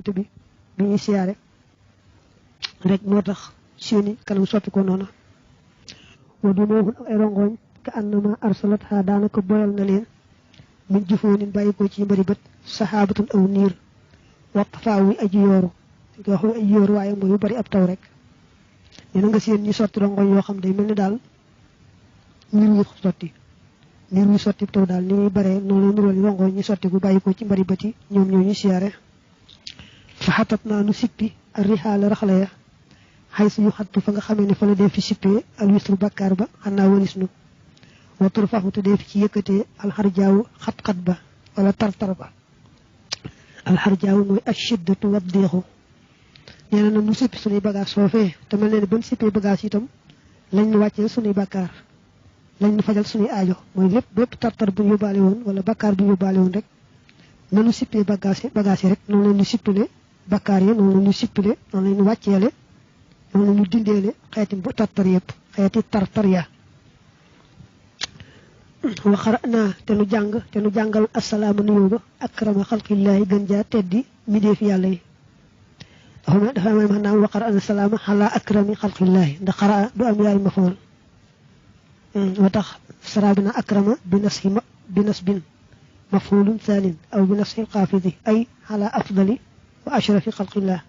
bi bi ñuy siyaare rek moo tax seeni kanam soppi ko noonu wa du noohun ay rongoñ ka annama arsalat ha daanaka boyal na leen min jufoonin bàyyi ko ci mbari bët saxaabatun aw niir waxta faawu aji yooru nga wax aji yooru waaye mooy yu bari ab taw rek nee na nga seen ñi sotti rongoñ yoo xam day mel ni daal niir wu sotti taw daal ni muy baree noonu la nirool rongoñ ñi sotti bu bàyyi ko ci mbari bët yi ñoom ñoo ñu siyaare fa xatat naa nu sippi ak rixaala raxla ya xay suñu xattu fa nga xamee ne fa la def fi sippee alwisru bakkaar ba xanaa walis nu watur faxu te def ci yëkkatee alxarjaawu xat-xat ba wala tartar ba alxarjaawu mooy ashiddatu waddeexu nee na nu sippi suñuy bagage foofee te mel ne ne ban sippee bagage itam lañ nu wàccee suñuy bakkaar lañ nu fajal suñuy aajo mooy lépp bépp tartar bu yóbbaale woon wala bakkaar bu yóbbaale woon rek nanu sippee bagage yi rek noonu la ñu sippile bakkaar yi noonu la ñu sippile noonu la ñu wàcceele noonu la ñu dindeele xeeti bu tartar yëpp xeeti tartar ya waxara naa te nu jàngal asalaama nuyoo ba akrama xalqillaahi gën jaa teddi midee fi yàlla yi dafa may maanaam waxara ana salaama xalaa akrami xalqillaahi ndax xaraa du am yaay mafool moo tax saraa bi na akrama bi nasbin mafulun thanin aw bi nasxi xaafidi ay xalaa afdali wa ashrafi xalqillah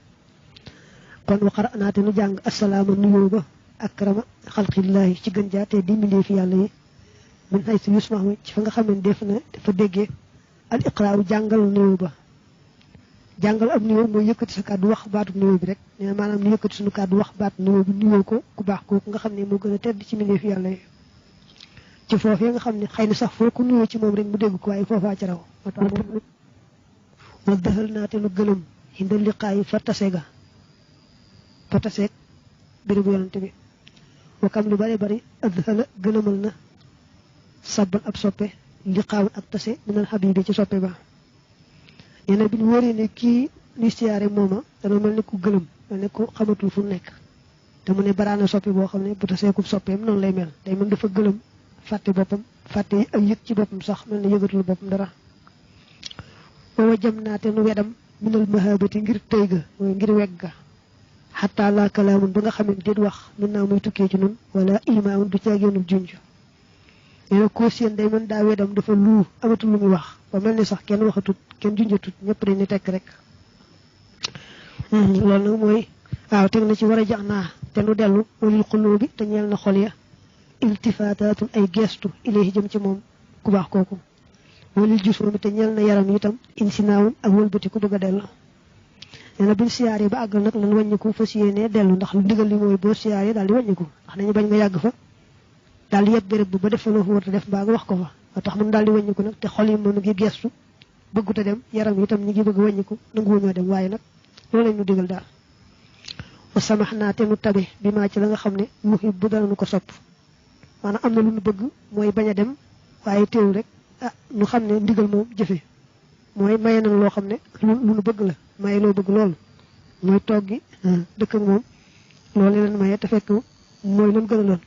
kon waxara naa te nu jàng asalaama nuyoo ba akrama xalqillaahi ci gën jaa teddi midee fi yàlla yi min hay si yusmahu ci fa nga xam ne def na dafa déggee al iqraaru jàngal nuyoo ba jàngal ab nuyoo mooy yëkkati sa kàddu wax baatu nuyoo bi rek nee na maanaam nu yëkkati suñu kàddu wax baatu nuyoo bi nuyoo ko ku baax kooku nga xam ne moo gën a tedd ci mbindeef yàlla yi ci foofee nga xam ne xëy na sax foo ko nuyoo ci moom rek mu dégg ko waaye foofaa ci raw ma dëxal naa te nu gëlëm xindal liqaayi fa taseeg bérébu yonante bi wakam lu bari bari adxala gëlëmal na sabbal ab soppe liqaaw ak tase minal habibi ci soppe ba nee na bi ñu wóoree ne kii ni siyaare mooma dana mel ne ku gëlëm mel ne ku xamatul fu nekk te mu ne baraana soppe boo xam ne bu taseeku soppeem noonu lay mel day mel dafa gëlëm fàtte boppam fàtte ak yëg ci boppam sax mel ne yëgatul boppam dara booba jëm naa te nu wedam minal mahabati ngir tëy ga mooy ngir weg ga xataa laa kalaamun ba nga xam ne déet wax min naa muy tukkee ci nun wala imaamun du caageenul junj nee na koo seen day mën daa wedam dafa luu amatul lu muy wax ba mel ni sax kenn waxatut kenn junjatut ñëpp dañ ne tekk rek loolu nag mooy waaw teg na ci war a jax naa te nu dellu walil xuloo bi te ñeel na xol ya iltifaataatun ay geestu ilayhi jëm ci moom ku baax kooku walil jusoomi te ñeel na yaram itam insinaawun ak wëlbati ku bëgg a dellu nee na buñ siyaaree ba àggal nag lan wàññiku fas yéenee dellu ndax lu digal li mooy boo siyaaree daal di wàññiku ndax dañu bañ nga yàgg fa daal di yeb béréb ba def fa loo fa war a def mbaa nga wax ko fa moo tax mun daal di wàññiku nag te xol yi moom ngi gestu bëggut a dem yaram itam ñi ngi bëgg a wàññiku nanguwuñoo dem waaye nag loolu lañ ñu digal daal wa samax naa te nu tabe bi maa ci la nga xam ne muhib bu dana nu ko sopp maanaam am na lu nu bëgg mooy bañ a dem waaye teewul rek nu xam ne ndigal moom jëfe mooy maye nañ loo xam ne lu nu bëgg la maye loo bëgg loolu mooy toog gi dëkk ak moom loolu leen maye te fekk mooy lan gën a loon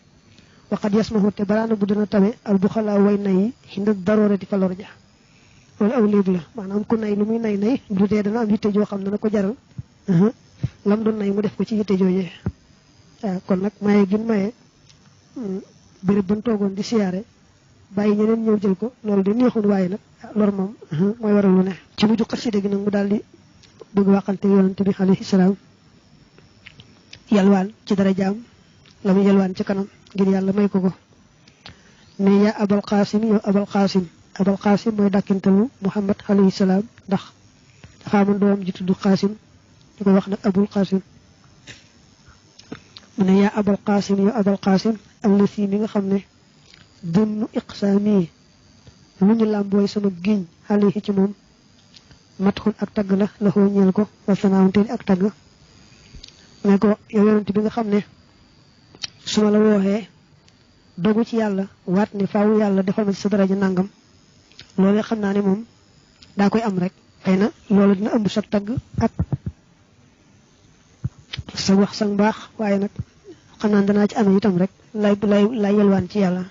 waxat yasmahu te baraana bu dana tabe al bu xalaa way nay xinda daroora di fa lor ja loolu aw léeb la maanaam ku nay lu muy nay du dee dana am yitte joo xam ne na ko jaral lam doon nay mu def ko ci yitte joojee waaw kon nag maye gin maye béréb ban toogoon di siyaare bàyyi ñeneen ñëw jël ko loolu de neexul waaye nag lor moom mooy waral lu ne ci mujj xasida gi nag mu daal di bëgg waxante yonante bi alayhi salaam yalwaan ci dara jaam la mu yalwaan ci kanam ngir yàlla may ko ne yaa abal qaasim yow abal qaasim mooy dàkkintalu muhammad alayhi salaam ndax dafa amoon doom ji tudd qaasim di ko wax nag abul qaasim mu ne yaa abal qaasim yow abal qaasim allasi mi nga xam ne dunnu iqsaami lu ñu làmbooy sama giñ alayhi ci moom matxun ak tagg la xoo ñeel ko wa sanaawante ak tagg ne ko yow yonent bi nga xam ne su ma la wooxee dogu ci yàlla waat ne faaw yàlla defal ma ci sa daraja nangam loolu xam naa ne moom daa koy am rek xëy na loolu dina ëmb sa tagg ak sa wax sa mbaax waaye nag xam naa danaa ci amee itam rek lay yelwaan ci yàlla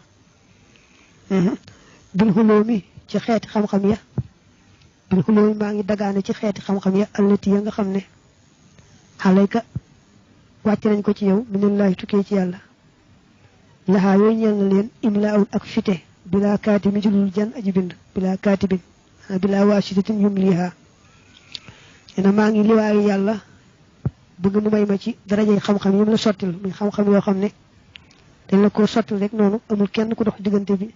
bil xuloo mi ci xeeti xam-xam ya bil xuloomi maa ngi dagaane ci xeeti xam-xam ya allati ya nga xam ne xalayka wàcc nañ ko ci yow minallahi tukkee ci yàlla laxaa yooyu ñeel na leen imlaawul ak fite bilaa kaatibin ci lul jan aji bind bilaa kaatibin bilaa waasitatin yumliha ena maa ngi liwaayu yàlla bëgg mu may ma ci darajay xam-xam yi mu la sottil muy xam-xam yoo xam ne dañ la ko sottil rek noonu amul kenn ku dox diggante bi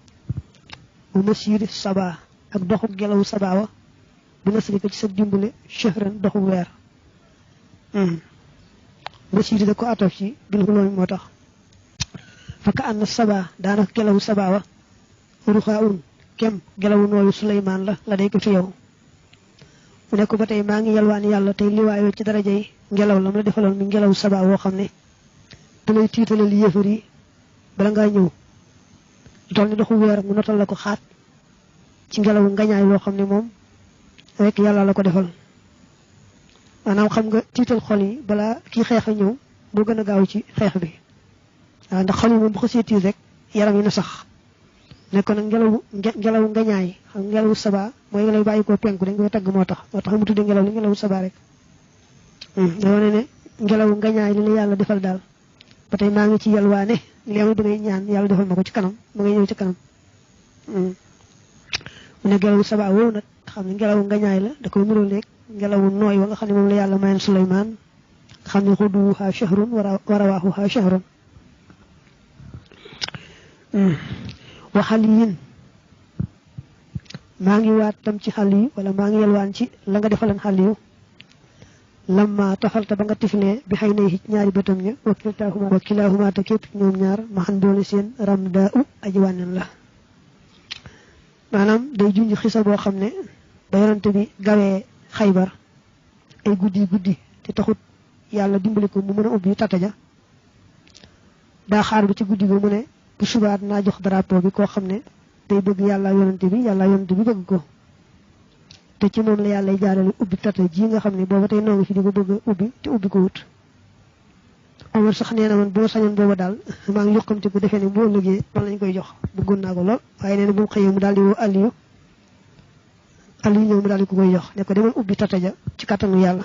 mu masiri saba ak doxu gelawu sabaawa bi nasri ko ci sa dimbale shahran doxu weer masiri da ko atof ci bil xuloomi moo tax faka ànd saba daanaka gelawu sabaawa ruxaun kem gelawu nooyu Suleymaan la day ko fi yow mu ne ko ba tey maa ngi yalwaan yàlla tey liwaayoo ci darajay ngelaw lam la defaloon mi ngelawu sabaa woo xam ne da lay tiitalal yéefar yi bala ngaa ñëw lu toll ni doxu weer mu notal la ko xaat ci ngelawu ngañaay loo xam ne moom rek yàlla la ko defal maanaam xam nga tiital xol yi balaa kii xeex a ñëw moo gën a gaaw ci xeex bi waaw ndax xol yi moom bu xasee tiit rek yaram yi na sax ne ko nag ngelawu ngañaay xam ngelawu sabaa mooy lay bàyyi koo penku dañ koy tagg moo tax mu tuddee ngelaw li ngelawu sabaa rek da wane ne ngelawu ngañaay li la yàlla defal daal ba tey maa ngi ci yalwaane li am bëgg ñaan yàlla defal ma ko ci kanam ma ngay ñëw ci kanam mu ne ngelawu sabaa woowu nag xam ne ngelawu ngañaay la da koy mural rek ngelawu nooy wa nga xam ne moom la yàlla mayoon Suleymaan nga xam ne xuduwuhaa shahrun wa rawaahuhaa shahrun wa xaliyin maa ngi waat tam ci xal yi wala maa ngi yalwaan ci la nga defalan xal yu lamma tafalta ba nga tiflee bi xëy nay ñaari bëtam ña wakilaahuma te képp ñoom ñaar ma xam doole seen ramda u aji wànnen la maanaam day junj xisa boo xam ne ba yonante bi gawee Xaybar ay guddi te taxut yàlla dimbali ko mu mën a ubbi tataja daa xaar ba ci guddi ga mu ne bu subaat naa jox drapeau bi koo xam ne day bëgg yàlla yonante bi bëgg ko te ci moom la yàlla jaarale ubbi tata ji nga xam ne booba tey noo ngi fi di ko bëgg a ubbi te ubbi ko wut Omar sax nee na man boo sañoon booba daal maa ngi yokkamti ko defee ne boo liggéey man lañ koy jox bëggoon naa ko lool waaye nee na bu mu xëyee mu daal di woo Aliyu ñëw mu daal di ko koy jox ne ko demal ubbi tata ja ci kattanu yàlla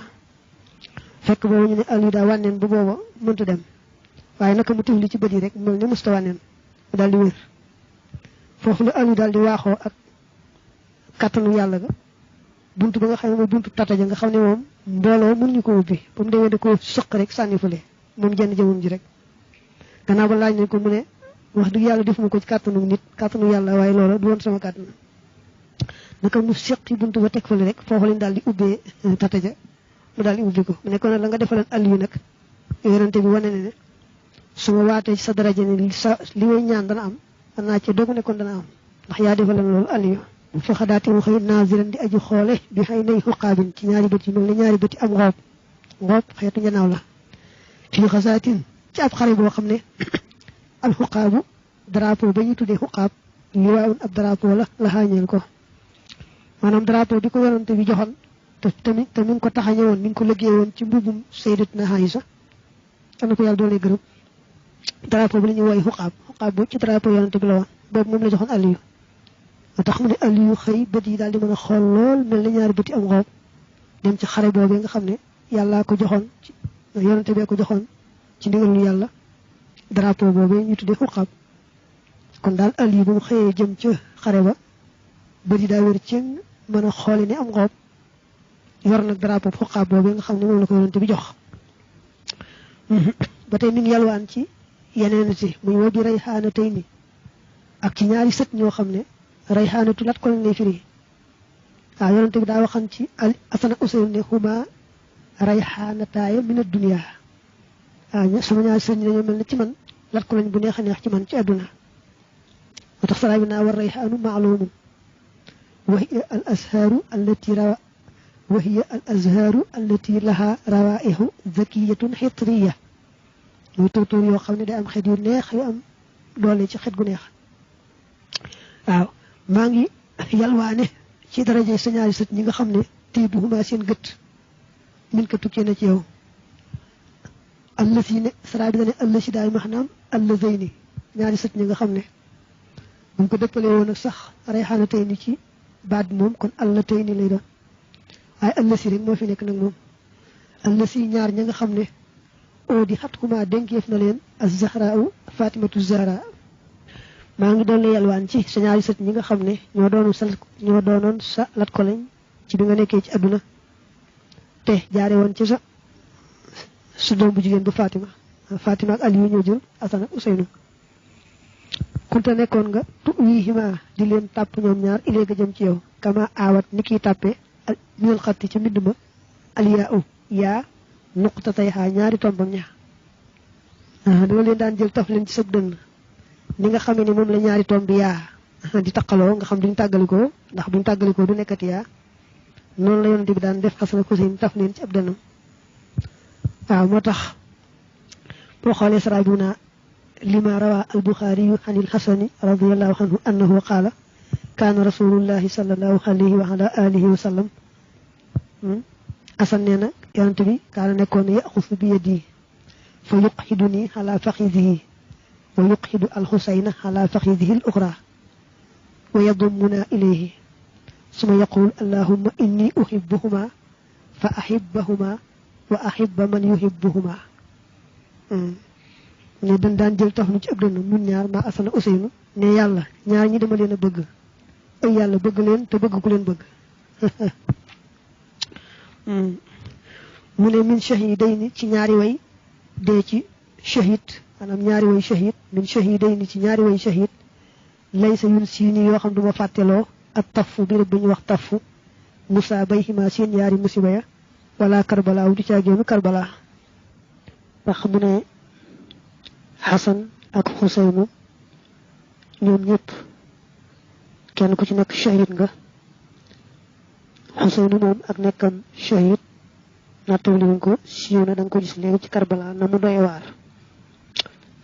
fekk boobu ñu ne Aliyu daa wànneen bu booba mënta dem waaye naka mu tifli ci bët yi rek mel ni musta wànneen mu daal di wér foofu la Aliyu daal di waaxoo ak kattanu yàlla ga buntu ba nga xam ne mooy buntu tata ja nga xam ne moom mbooloo mënuñu ko ubbi ba mu demee da ko sëq rek sànni fële moom jenn jëmum ji rek gannaaw ba laaj nañ ko mu ne wax dëgg yàlla defuma ko ci kàttanu nit kàttanu yàlla waaye loola du woon sama kàttan naka mu sëqi buntu ba teg fële rek foofu lañ daal di ubbee tata ja mu daal di ubbi ko mu ne ko nag la nga defaleen Aliyu nag yonente bi wane ne su ma waatee ci sa daraja ne li may ñaan dana am man naa ci dogu ne kon dana am ndax yaa defaleen loolu Aliyu fa xadaati mu xëy naasiran di aji xoole bi xëy nay xuqaabin ci ñaari bët yi mel ne ñaari bëti am ngoob xeetu njanaaw la fii xasaatin ci ab xare boo xam ne al xuqaabu drapeau ba ñu tuddee xuqaab liwaawun ab drapeau la xaañeel ko maanaam drapeau bi ko yonante bi joxoon te mi ngi ko taxañe woon mi ngi ko liggéey woon ci mbubum Sayyidatuna Aysa am na ko yàlla doole gërëm drapeau bi la ñuy wooye xuqaab bu ci drapeau yonante bi la woon boobu moom la joxoon Aliyu moo tax mu ne Aliyu xëy bët yi daal di mën a xool lool mel na ñaari bëti am ngoob dem ci xare boobee nga xam ne yàllaa ko joxoon yonante bee ko joxoon ci ndigalu yàlla drapeau boobee ñu tuddee xuqaab kon daal Aliyu bu mu xëyee jëm ca xare ba bët yi daa wér ci mën a xooli ne am ngoob yor nag drapeau xuqaab boobee nga xam ne moom la ko yonante bi jox ba tey mi ngi yalwaan ci yeneen si muy wa bi rayxaana tey ni ak ci ñaari sët ñoo xam ne rayxaanatu lat ko lañ lay firi waaw yonente bi daa waxan ci asana useyn ne huma rayxaanataaya min ad-dunya waaw sama ñaari sët ñi dañoo mel ne ci man lat ko lañ bu neex a neex ci man ci àdduna moo tax saraay bi naa war rayxaanu maalumun wa hiya al azhaaru allati laha rawaihu zakiyatun xitriya muy tóortóor yoo xam ne day am xet yu neex yu am doole ci xet gu neex waaw maa ngi yalwaane ci daraje sa ñaari sët ñi nga xam ne tey bu huma seen gët min ko tukkee na ci yow allasi ne sara bi dane allasi daay maanaam allazayni ñaari sët ñi nga xam ne buñ ko dëppale woon ak sax rayxaana tey ni ci baat bi moom kon alla tey ni lay doon ay allasi rek moo fi nekk nag moom allasi ñaar ña nga xam ne oo di xat kuma dénkeef na leen az-Zahra Fatimatu Zahra maa ngi doon yalwaan ci sa ñaari sët ñi nga xam ne ñoo doonoon sa lat ko lañ ci bi nga nekkee ci àdduna te jaare woon ci sa doom bu jigéen bu Fatima ak Aliyu ñoo jël Asan ak Useynu kunta nekkoon nga tu wii di leen tàpp ñoom ñaar ilee ga jëm ci yow kama aawat ni kiy tàppee minal xatti ci mbind ma aliyaa yaa nuqtatay xaa ñaari tombam ña dama leen daan jël taf leen ci sab dënn ni nga xamee ni moom la ñaari tomb bi yaa di taqaloo nga xam duñ tàggalikoo ndax buñ tàggalikoo du nekkati yaa noonu la yonent bi daan def Xasan ak Useynu taf leen ci ab dënnam waaw moo tax boo xoolee sarabuna lima rawa al-Bukhari an al-Hasan radiyallahu anhu annahu qaala kaana rasulullahi sallallahu alayhi wa ala alihi wa sallam Asan nee na yonent bi kaana nekkoon yaxusu bi yadi fa yuqhiduni ala faxidihi wa yuqhidu al-Husayna ala faxidihi al-uxra wa yadummuna ilayhi suma yaqul allahumma inni uhibbuhuma fa ahibbahuma wa ahibba man yuhibbuhuma ne dañ daan jël tax nu ci ab dënn mun ñaar maa Asan ak Useynu ne yàlla ñaar ñi dama leen a bëgg ay yàlla bëgg leen te bëgg ku leen bëgg mu ne min shahidayni ci ñaari way dee ci shahid maanaam ñaari way shahid min shahidayni ci ñaari way shahid lay sa yun siini yoo xam duma fàtteloo ak tafu bi rek bu ñu wax tafu musa bayhima seen ñaari musiba ya wala Karbala wu di caagéenu Karbala ndax mu ne Xasan ak Xuseynu ñoom ñëpp kenn ku ci nekk shahid nga Xuseynu moom ak nekkam shahid nattawli wuñ ko siiw na da nga ko gis léegi ci Karbala na mu doy waar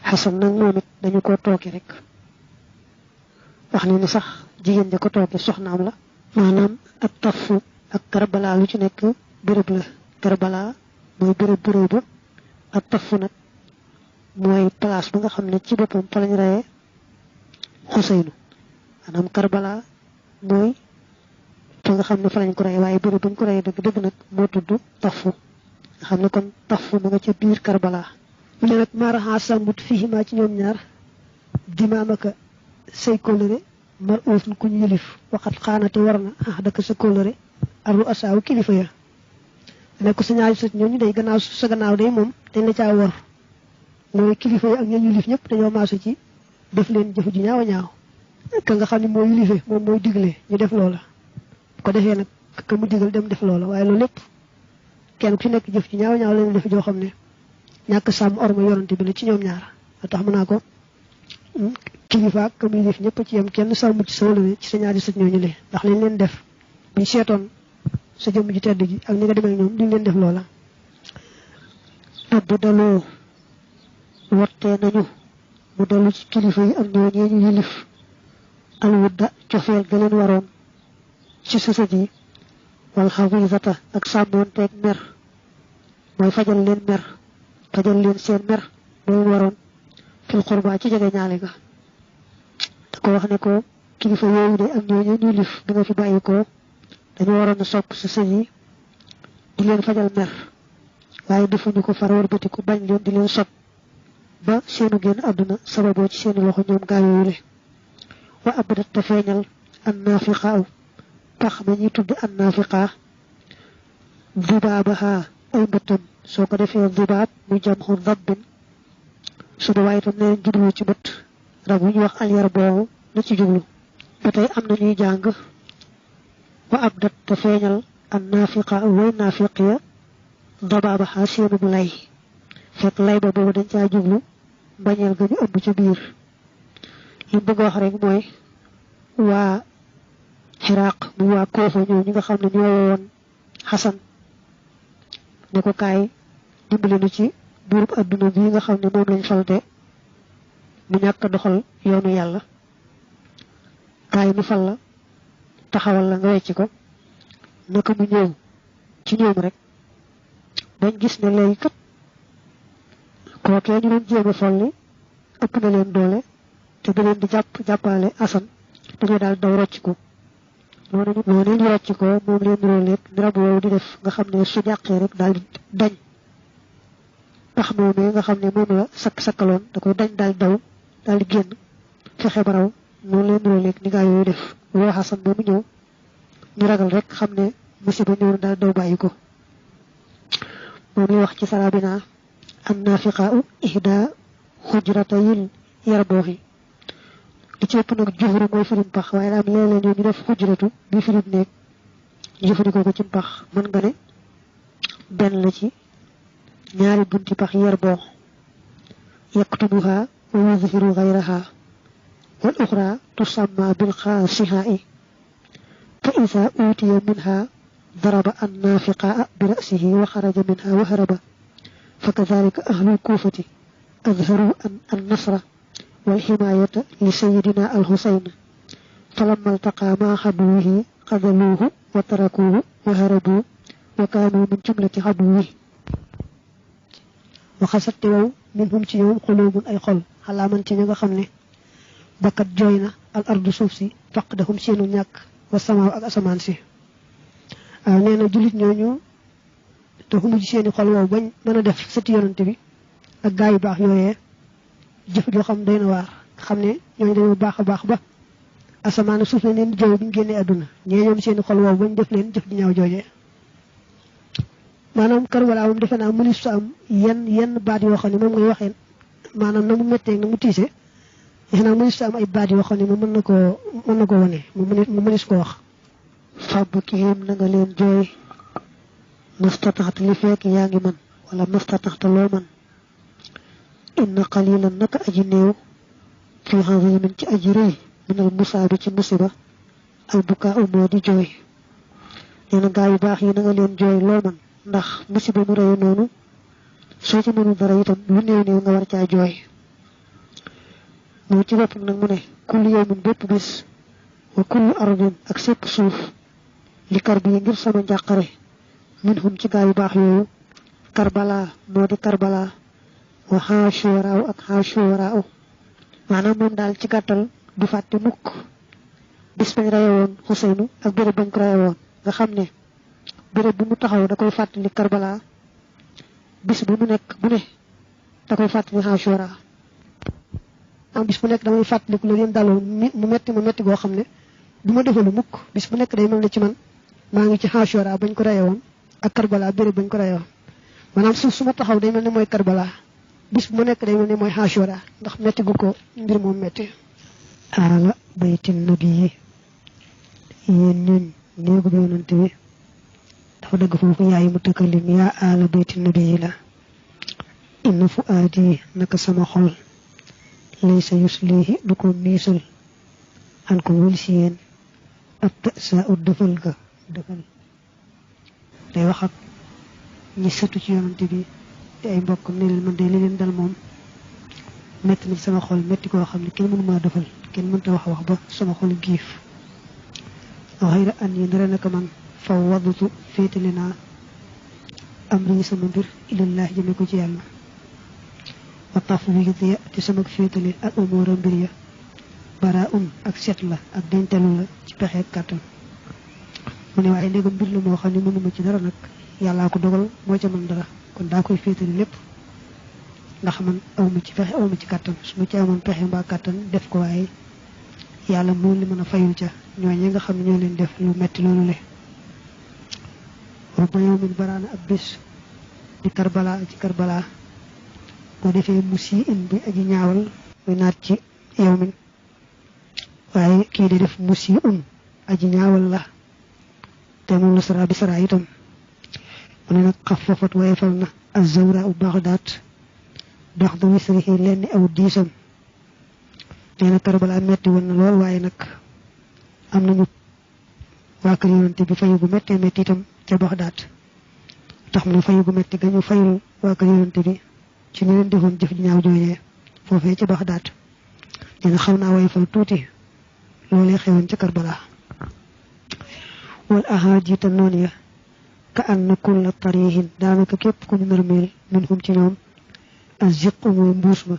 Xasan nag moom it dañu ko tooke rek wax ne ni sax jigéen ja ko tooke soxnaam la maanaam ak tafu ak Karbala lu ci nekk béréb la Karbala mooy béréb bu réy ba ak tafu nag mooy place ba nga xam ne ci boppam fa lañ reyee Xuseynu maanaam Karbala mooy fa nga xam ne fa lañ ko rey waaye béréb bañ ko rey dëgg nag moo tudd tafu nga xam ne kon tafu ma nga ca biir Karbala mu ne nag maaraxaa sàmbut fiihimaa ci ñoom ñaar dimaamaka say kóllëre mar oosun ku ñu yëlif waxat xaanate war na daka sa kóllëre aru asaaw kilifa ya ne ko sa ñaari sët ñooñu day gannaaw sa gannaaw day moom dañ la caa war mooy kilifa yi ak ña yilif ñëpp dañoo maasu ci def leen jëf ju ñaaw a ñaaw ka nga xam ne moo yilife moom mooy digle ñu def loola bu ko defee nag ka mu digal dem def loola waaye loolu lépp kenn ku ci nekk jëf ju ñaaw a ñaaw leen def joo xam ne ñàkk sàmm orma yorante bi la ci ñoom ñaar a tax mën naa ko kilifa ak ka mu yilif ñëpp ci yam kenn sàmm ci sa wala ci sa ñaari sët ñooñu le ndax liñ leen def buñ seetoon sa jëmm ji tedd ji ak ni nga demee ñoom duñ leen def loola abbu daloo wattee nañu mu dellu ci kilifa yi ak ñooñee ñu yilif alwudda cofeel ga leen waroon ci sësët yi wal xawisata ak sàmmoonteeg mer mooy fajal leen seen mer leen waroon fil xurba ci jege ñaale ga da ko wax ne ko kilifa yooyu de ak ñooñee ñu yilif bi nga fi bàyyi ko dañu waroon a sopp sësët yi di leen fajal mer waaye defuñu ko far wërbatiku bañ leen di leen sopp ba seenu génn àdduna sababoo ci seeni loxo ñoom gaa yooyu le wa abdat te feeñal an naafiqaaw tax ma ñuy tudd an naafiqaa dubaabaha ay mbëttam soo ko defee dubaab muy jam xu dabbin suba waaye itam neen jublu ci bët rab wu ñu wax alyar boobu na ci jublu ba tey am na ñuy jàng wa abdat te feeñal an naafiqaa way naafiq ya dabaabaha seenu bu lay fekk lay ba boobu dañ caa jublu mbañeel ga ñu ëmb ca biir li mu bëgg wax rek mooy waa Xiraaq muy waa Koofa ñoo ñi nga xam ne ñoo woon Xasan ne ko kaay dimbali nu ci buurub adduna bii nga xam ne moom lañ falte mu ñàkk a doxal yoonu yàlla kaay nu fal la taxawal la nga wecc ko naka mu ñëw ci ñoom rek bañ gis ne léegi kat kookee ñu doon jéem a folli ëpp na leen doole te da leen di jàppaale Asan dañoo daal daw rocc ko noonu ñu rocc ko moom leen rooleeg ni rab woowu di def nga xam ne su jàqee rek daal di dañ pax moomee nga xam ne moom la sakkaloon da koy dañ daal daw daal di génn fexe ba raw noonu leen rooleeg ni gaa yooyu def woo xasan moomu ñëw ñu ragal rek xam ne musiba ñëw daal daw bàyyi ko moom la wax ci sarabina an nafiqaa'u ihda xujratayil yarbooxi li ci ëpp nag juxuru mooy firim pax waaye daam léeg-léeg ñoo ñu def xujratu bi firim néeg ñu jëfandikoo ko ci pax mën nga ne benn la ci ñaari bunti pax yarboox yaktubuha wa yuzhiru ghayraha wal uxra tusamma bil xaasihaa'i fa iza utiya minha daraba an nafiqaa bi ra'sihi wa xaraja minha wa haraba fa kadhalika ahlul kuufati azharu an nasra والحماية لسيدنا الحسين فلما التقى مع عدوه قتلوه وتركوه وهربوا وكانوا من جملة عدوه وخسرت واو منهم ci ñoom قلوب ay xol xalaa man ci ñinga xam ne bakkat jooy na al ardu suuf si faqdahum seenu ñàkk wa samaaw ak asamaan si nee na jullit ñooñu taxumu ci seeni xol wow bañ mën a def sëti yonante bi ak gaa yu baax yooyee jëf joo xam doy na waar xam ne ñooñu dañoo baax a baax ba asamaan suuf la leen jooy bu ñu génnee àdduna ñee ñoom seeni xol wow bañ def leen jëf ji ñaaw joojee maanaam Karbala moom defe naa mënis sa am yenn baat yoo xam ne moom ngay waxee maanaam na mu méttee na mu tiise defe naa mënis sa am ay baat yoo xam ne moom mën na ko wane mu mënis ko wax fàbb kihim na nga leen jooy mastataxta li fekk yaa ngi man wala mastataxta loo man inna qalilan naka aji néew fi azimin ci aji rëy minal musaabi ci musiba al bukaa moo di jooy nee na gaa yu baax yi na nga leen jooy loo man ndax musiba mu rëy noonu soo ci mënul dara itam lu néew néew nga war caa jooy moom ci boppam nag mu ne kullu yawmin bépp bis wa kullu ardin ak sépp suuf li kar bi ngir sama njàqare minhum ci gaa yu baax yooyu Karbala moo di Karbala wa xaashuwaraaw ak xaashuwaraaw maanaam moom daal ci gàttal du fàtte mukk bis bañ reyewoon Xuseynu ak béréb bañ ko reyewoon nga xam ne béréb bu mu taxaw da koy fàttali Karbala bis bu mu nekk bu ne da koy fàttali xaashura am bis bu nekk damay fàttaliku la leen daloon mu metti goo xam ne du ma defalu mukk bis bu nekk day mel ne ci man maa ngi ci xaashura bañ ko reyewoon ak Karbala béréb bañ ko reyewoon maanaam suuf su ma taxaw day mel ne mooy Karbala bis bu nekk day mel ne mooy xaashura ndax metti gu ko mbir moom metti ala bayti nabi yi yéen ñun néegu bi yonante bi dafa dëgg foofu yaayi mutakallim yaa ala bayti nabi yi la inna fu aadi naka sama xol laysa yuslihi du ko miisal an ko wël si yéen ab sa ut defal day wax ak ñi sëtu ci yonante bi te ay mbokkam ne leen man de li leen dal moom metti na sama xol metti koo xam ne kenn mënu maa defal kenn mënta wax ba sama xol giif xayra an yi ndara naka man fa wadutu féetale naa amri sama mbir ilallahi jëme ko ci yàlla wa tafwid ya te sama féetale ak umura mbir ya bara ak set la ak dencalu la ci pexe kàttan mu ne waaye ndegam mbir la moo xam ne mënuma ci dara nag yàllaa ko dogal moo ca mën dara kon daa koy féetale lépp ndax man awma ci pexe awma ci kàttan su ma ci amoon pexe mbaa kàttan def ko waaye yàlla moo li mën a fayul ca ñooñu nga xam ne ñoo leen def lu metti loolu le rubba yawmin baraana ab bis di Karbala ci Karbala boo defee musi in bi aji ñaawal muy naat ci yawmin waaye kii di def musi aji ñaawal la te moom la sara bi sara itam mu ne nag xafafat wayefal na az-zawra u Baxdaat dox da wisrihi lenn aw diisam nee na Karbala metti woon na lool waaye nag am nañu waa kër yonante bi fayu gu mettee metti itam ca Baxdaat tax mu ne fayu gu metti gañu fayul waa kër yonante bi ci ñu leen defoon jëf ji ñaaw joojee foofee ca Baxdaat nee na xaw naa wayefal tuuti loolee xewoon ca Karbala wal ahaajiita noonu ya ka anna kulla tarihin daanaka képp ku ñu nërmeel minhum ci ñoom aziq mooy mbuus ma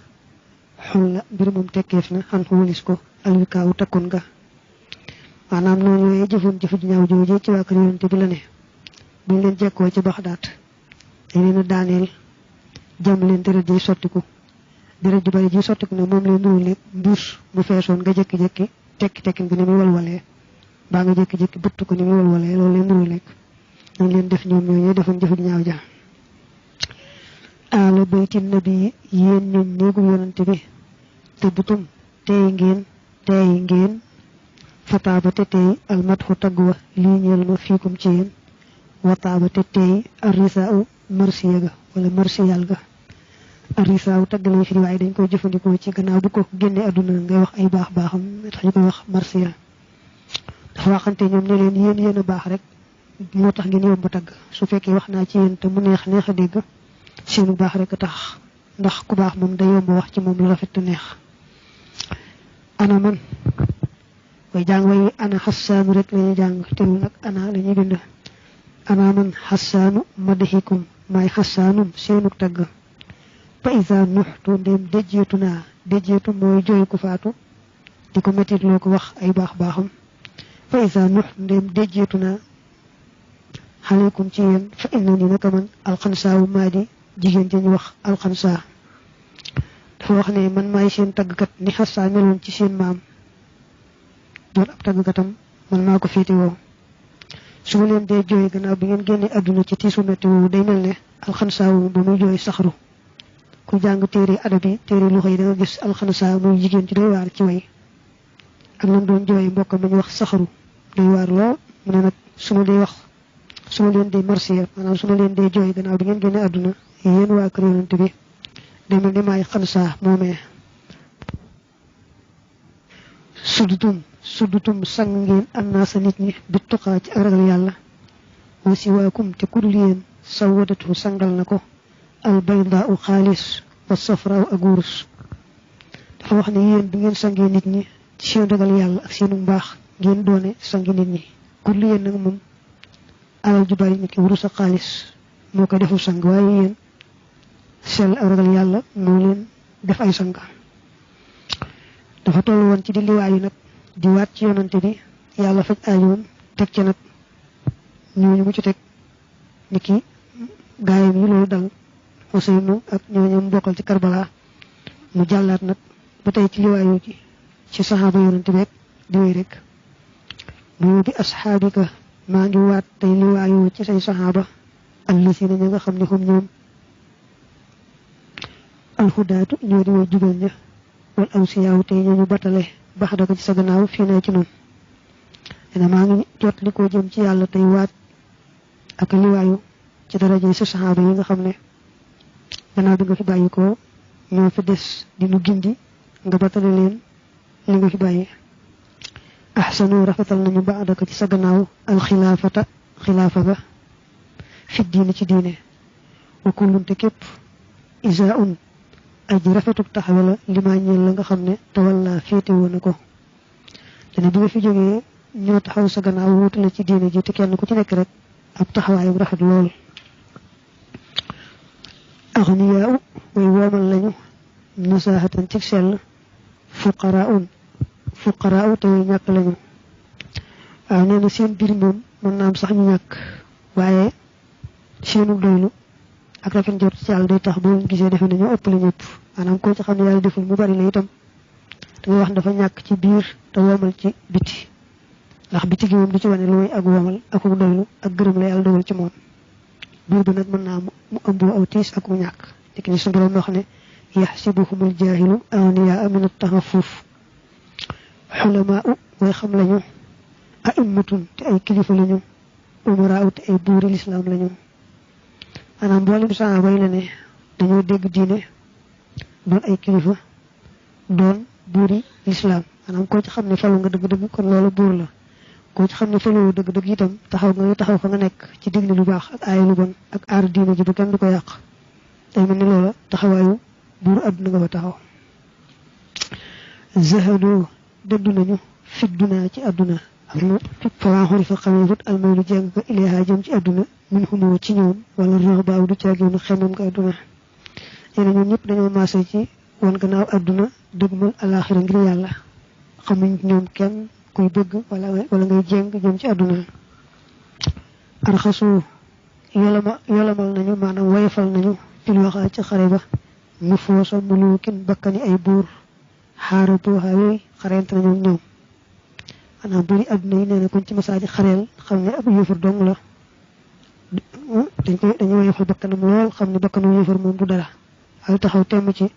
xol la mbir moom tekkeef na xan walis ko alwikaawu takkoon nga maanaam noonu yooyu jëfoon jëfu ñaaw jooju ci waa kër yonante bi la ne buñ leen jekkoo ci Baxdaad dañ leen a daaneel jam leen deret ji sottiku deret ju bari ji sottiku ne moom leen nurule mbuus mu feesoon nga jékki-jékki tekki bi ni muy walwalee baa nga jékki-jékki bëtt ko ni muy walwalee loolu leen nurule dañ leen def ñoom ñooñu defoon jëfu ñaaw ja ala bayti nabi yéen ñun néegu yonante bi te butum tey ngeen fataaba te tey almatxu tagwa lii ñeel ma fiikum ci yéen wataaba te tey arisaau marsiya ga wala marsiyal ga arisaaw tagg lañ fi waaye dañ koy jëfandikoo ci gannaaw bu ko génnee àdduna ngay wax ay baax-baaxam tax ñu koy wax marsiya dafa waxante ñoom ne leen yéen a baax rek moo tax ngeen yomb tagg su fekkee wax naa ci yéen te mu neex a dégg seenu baax rek a tax ndax ku baax moom day yomb wax ci moom lu rafet te neex ana man way jàng way ana xassaanu rek lañuy jàng teewul nag ana lañuy bind ana man xassaanu madaxikum maay xassaanum seenu tagg fa isa nuxtu ndéem déjjeetu mooy jooy ku faatu di ko mettit loo ko wax ay baax-baaxam fa isa nuxtu ndéem déjjeetu naa xaleykum ci yéen fa inna ni naka man alxansaawu maa di jigéen ji ñu wax alxansaa dafa wax ne man maay seen taggkat ni xassaa meloon ci seen maam doon ab taggkatam man maa ko féete woo su ma leen dee jooy gannaaw bi ngeen génnee àdduna ci tiisu metti woowu day mel ne alxansaawu ba muy jooy saxru ku jàng téere adab yi téere lu xëy da nga gis alxansaa muy jigéen ci doy waar ci way ak lam doon jooy mbokk ma ñu wax saxru doy waar lool mu ne nag su ma leen dee marsiya maanaam su ma leen dee jooy gannaaw bi ngeen génnee àdduna yéen waa kër yonante bi day mel ni maay xansaa moomee suddutum sang ngeen am naa sa nit ñi bi tuqaa ci ak ragal yàlla wa siwaakum te kudul yéen sawadatu sangal na ko al baydaa u xaalis wa safraa ak wurus dafa wax ne yéen bi ngeen sangee nit ñi ci seen ragal yàlla ak seenu mbaax ngeen doone sangi nit ñi kudul yéen nag moom alal ju bari nit ki wurus ak xaalis moo ko deful sang waaye yéen sell ak ragal yàlla moo leen def ay sang dafa toll woon ci di liwaayu nag di waat ci yonante bi yàlla faj aajoom teg ca nag ñooñu mu ci teg ni ki gaayam yi loolu dal Useynu ak ñooñu mu bokkal ci Karbala mu jàllaat nag ba tey ci liwaayu ji ci saxaaba yonante beeg di wéy rek mu bi asxaabika maa ngi waat tey liwaayu ci say saxaaba allasina ña nga xam ne xum ñoom alxudaatu ñoo di way jubal ña wal awsiyaaw tey ñooñu batale bax da ko ci sa gannaaw fii ne ci noonu dina maa ngi jot li ko jëm ci yàlla tey waat ak liwaayu ci daraja sa saxaaba yi nga xam ne gannaaw bi nga fi bàyyi ko ñoo fi des di nu gindi nga batale leen li nga fi bàyyi ahsanu rafetal nañu bax da ko ci sa gannaaw xilaafa ga fi diine ci diine wa kullunte képp isaun aji rafetuk taxawe la limaa ñeel la nga xam ne tawalla féete woon na ko dana bi nga fi jógee ñoo taxaw sa gannaaw wuutu la ci diine ji te kenn ku ci nekk rek ab taxawaayam rafet lool axniyaa way woomal lañu nasaahatan ci sell fuqaraun te way ñàkk lañu waaw nee na seen biir moom mën naa am sax ñu ñàkk waaye seenu doylu ak rafet njort ci yàlla day tax boo gisee defe ne ñoo ëpp la ñëpp maanaam koo ci xam ne yàlla deful mu bari la itam da ngay wax dafa ñàkk ci biir te womal ci biti ndax biti gi moom du ci wane lu muy ak womal ak doylu ak gërëm la yàlla dogal ci moom biir bi nag mën naa mu ëmb aw tiis ak mu ñàkk dik ni suñu borom wax ne yaxsibuhumul jaahilu awniyaa min at-taxaffuf xulamaa way xam lañu a'immatun te ay kilifa lañu umaraa te ay buuri lislaam lañu maanaam mboolem saxaaba yi la ne dañoo dégg diine doon ay kilifa doon buuri lislaam maanaam koo ci xam ne falu nga dëgg-dëgg kon loolu buur la koo ci xam ne falu dëgg-dëgg itam taxaw fa nga nekk ci digle lu baax ak aaya lu bon ak aar diine ji ba kenn du ko yàq day mel ni loola taxawaayu buur àdduna nga fa taxaw zahadu dëddu nañu fi dunaa ci àdduna ak lu fawaxuri fa xamee fut almaylu jàng ko ileeha jëm ci àdduna min xumoo ci ñoom wala rox baaw du caageenu xemam ko àdduna ñene ñoom ñëpp dañoo maase ci wan gannaaw àdduna dëgmal alaxira ngir yàlla xamuñ ñoom kenn kuy bëgg wala ngay jéng jëm ci aduna arxasu yolamal nañu maanaam wayfal nañu fil waxa ci xare ba mu foosa mulukin bakkani ay buur xaaratu hawi xarent nañu ñoom ana buri aduna yi neena kuñ ci masaaji xareel xam ne ab yëfur dong la dañu wayfal bakkanam lool xam ne bakkanu yëfur moom du dara ay taxaw temm ci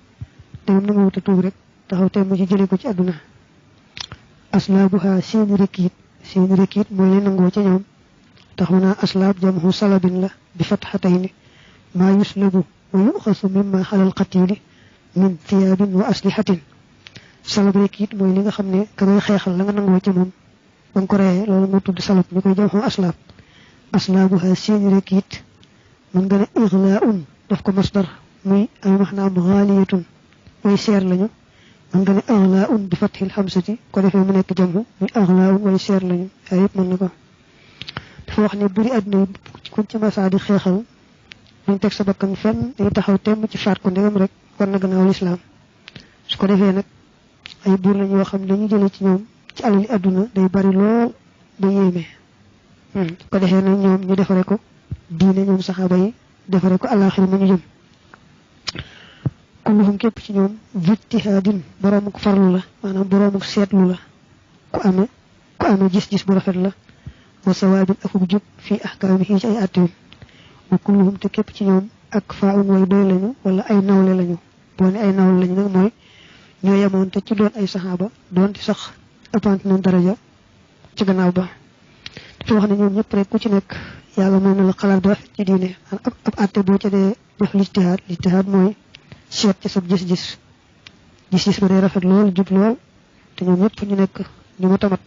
dem na mu wuta tuub rek taxaw temm ci jële ko ci aduna aslaabuha seeni rekit mooy leen nangoo ca ñoom taxuna aslaab jamhu salabin la bi fathatayni ma yuslabu wa yuxasu mimma xalal qatili min thiyabin wa aslihatin salab rekit mooy li nga xam ne ka ngay xeexal la nga nangoo ca moom ba nga ko reyee loolu moo tudd salab ñu koy jamhu aslaab aslaabuha seeni rekit mën nga ne iglaun daf ko masdar muy ay maxnaam xaaliyatun way seer lañu man nga ne aghlaun bi fathil hamsati ko defé mu nek jamu muy aghlaun way seer lañu ay yépp mën nako dafa wax ne buri aduna ku ci massa di xéxal ñu tek sa bakkan fenn day taxaw tém ci faat ko ndegam rek war na gannaaw l'islam su ko defé nak ay bur lañu yo xam dañu jël ci ñoom ci alali aduna day bari lool ba yéme ko defé nak ñoom ñu défaré ko diiné ñoom sahaba yi défaré ko alakhir mu ñu jëm kulluhum képp ci ñoom jittihadin borom ko farlu la manam borom ko setlu la ku amé gis-gis bu rafet la wa sawabin ak bu jub fi ahkamihi ci ay atum wa kulluhum te képp ci ñoom ak faa'un way doy lañu wala ay nawle lañu bo ne ay nawle lañu nak moy ñoo yamon te ci doon ay sahaba doon ci sax ëppant na daraja ci gannaaw ba dafa wax ne ñoom ñëpp rek ku ci nekk yàlla mën na la xalaat bu rafet ci diine ab atte boo ca dee def lijtihaad mooy seet ci sab gis-gis ba day rafet lool jub lool te ñoom ñëpp ñu nekk ñu ma tamat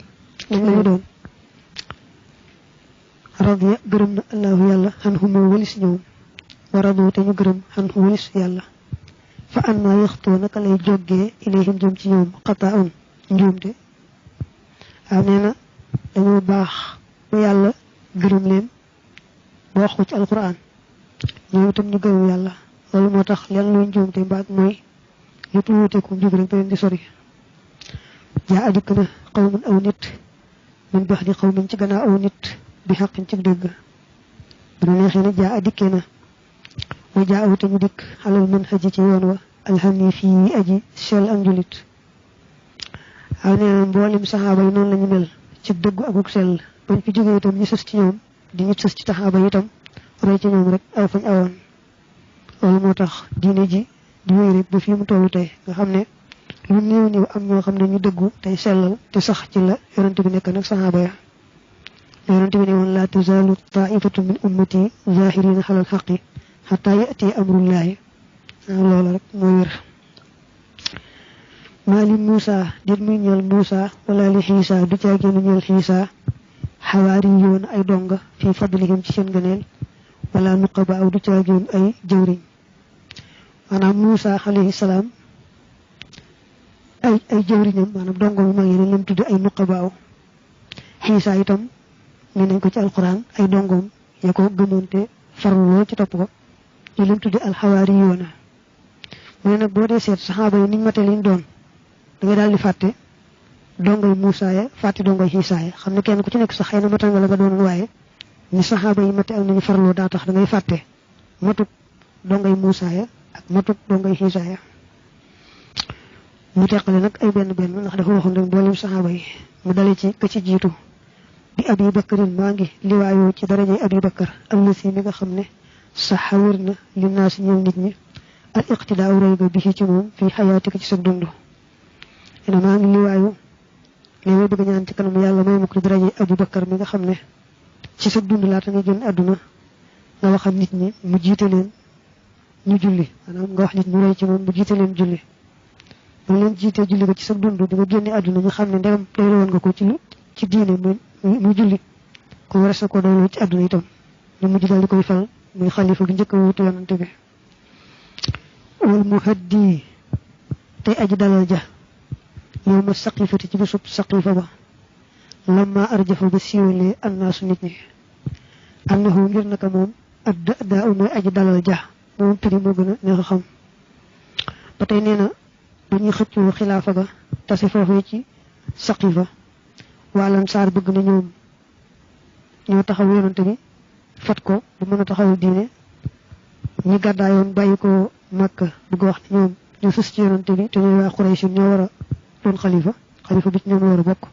lañ lañu doon radiya gërëm na allahu yàlla xan moo walis ñoom waradu te ñu gërëm xan walis yàlla fa an ma yaxtoo naka lay jógee ilayhim jëm ci ñoom xataa un njuumte waaw nee na dañoo baax ba yàlla gërëm leen ba wax ko ci alquran ñoom itam ñu gërëm yàlla loolu moo tax leen luy njuumte mbaat mooy yëpp lu wuteeku njub rek da leen di sori jaa adik na qawmun aw nit min bax di qawmin ci gannaaw aw nit bi xaqin ci dëgg bu la neexee ne jaa adikkee na wa jaa aw te ñu dikk xalal man xaji ci yoon wa alxaniif yi aji sell ak njulit aw nee na mboolem saxaaba yi noonu la ñu mel ci dëggu akuk sell bañ fi jógee itam ñu sës ci ñoom di ñu sës ci saxaaba yi itam roy ci ñoom rek aw fañ awoon loolu moo tax diine ji di wéy rek ba fii mu tollu tey nga xam ne lu néew am ñoo xam ne ñu dëggu tey sellal te sax ci la yonent bi nekk nag saxaaba ya yonent bi ne woon laa tazaalu taa'ifatu min ummati zaahiriina alal haqqi hattaa ya'tiya amrullaahi loolu rek mooy wér maa li Muusa dit muy ñeel Muusa wala li Xiisa du caagéenu ñeel Xiisa xawaari yoon ay donga fi fadlihim ci seen gëneel wala nuqaba aw du caagéen ay jëwriñ maanaam Muusa alayhi salaam ay jëwriñam maanaam dongo mu mag yi leen tudde ay nuqaba Xiisa itam ni nañ ko ci alquran ay dongoom ya ko gëmoonte farloo ci topp ko ñu leen tudde alxawaari yoona mu ne nag boo dee seet saxaaba yi niñ mate liñ doon da ngay daal di fàtte dongoy Muusa ya fàtte dongoy Xiisa ya xam ne kenn ku ci nekk sax xëy na matal nga la nga doon waaye ni saxaaba yi mate ak nañu farloo daa tax da ngay fàtte matut dongoy Muusa ya ak matut dongoy Xiisa ya mu teqale nag ay benn ndax dafa waxoon rek mboolem saxaaba yi mu dale ci ka ci jiitu bi Abi Bakrin maa ngi liwaayoo ci darajey Abi Bakar allasi mi nga xam ne sax wër na li naa si ñëw nit ñi al iqtidaa roy ga bi ci moom fii xayaatika ci sa dund ina maa ngi liwaayu ne may bëgg ñaan ci kanam yàlla may ma ko darajey Abi Bakar mi nga xam ne ci sa dund laata nga génn àdduna nga waxal nit ñi mu jiite leen ñu julli maanaam nga wax nit ñu roy ci moom mu jiite leen julli bu leen jiitee julli ko ci sa dund di nga génne àdduna ñu xam ne ndegam doy woon nga ko ci diine mu julli ko war a ko doyloo ci àdduna itam ñu mujj daal di koy fal muy xalifa gi njëkk a wutu yonante bi wal muhaddi tey aji dalal ja yow ma saqifati ci bisub saqifa ba lamma arjafa ba siiwalee annaasu nit ñi annahu ngir naka moom adda daa mooy aji dalal ja moom tëri moo gën a neex a xam ba tey nee na dañuy xëccoo xilaafa ga tase foofu ci saqifa walan sar bëgg na ñoom ñoo taxaw yonante bi fat ko bu mëna taxawul diine ñi gàddaayoon bàyyi ko Makka bëgg wax ne ñoom ñu sës ci yonante bi te ñooy waa Quraysh ñoo war a doon xalifa bi ci ñoom war a bokk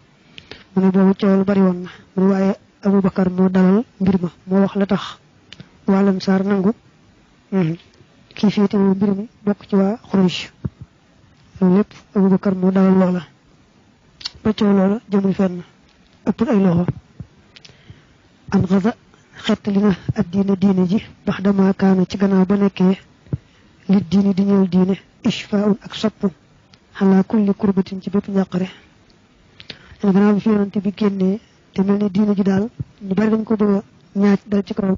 mu ne boobu coow lu bari woon na mu ne waaye Abu Bakar moo dalal mbir ma moo wax la tax wàllam saar nangu kii féete wu mbir mi bokk ci waa Quraysh loolu lépp Abu Bakar moo dalal loola ba coow loola jëmul fenn ëppul ay loxo an gaza xett li na ak diine ji bax dama kaana ci gannaaw ba nekkee li diine di ñëw diine ishfaun ak sopp xalaa kulli kurbatin ci bépp njàqare gannaaw bi fi yonante bi génnee te mel ni diine ji daal ñu bari dañ ko bëgg a ñaaj dal ci kaw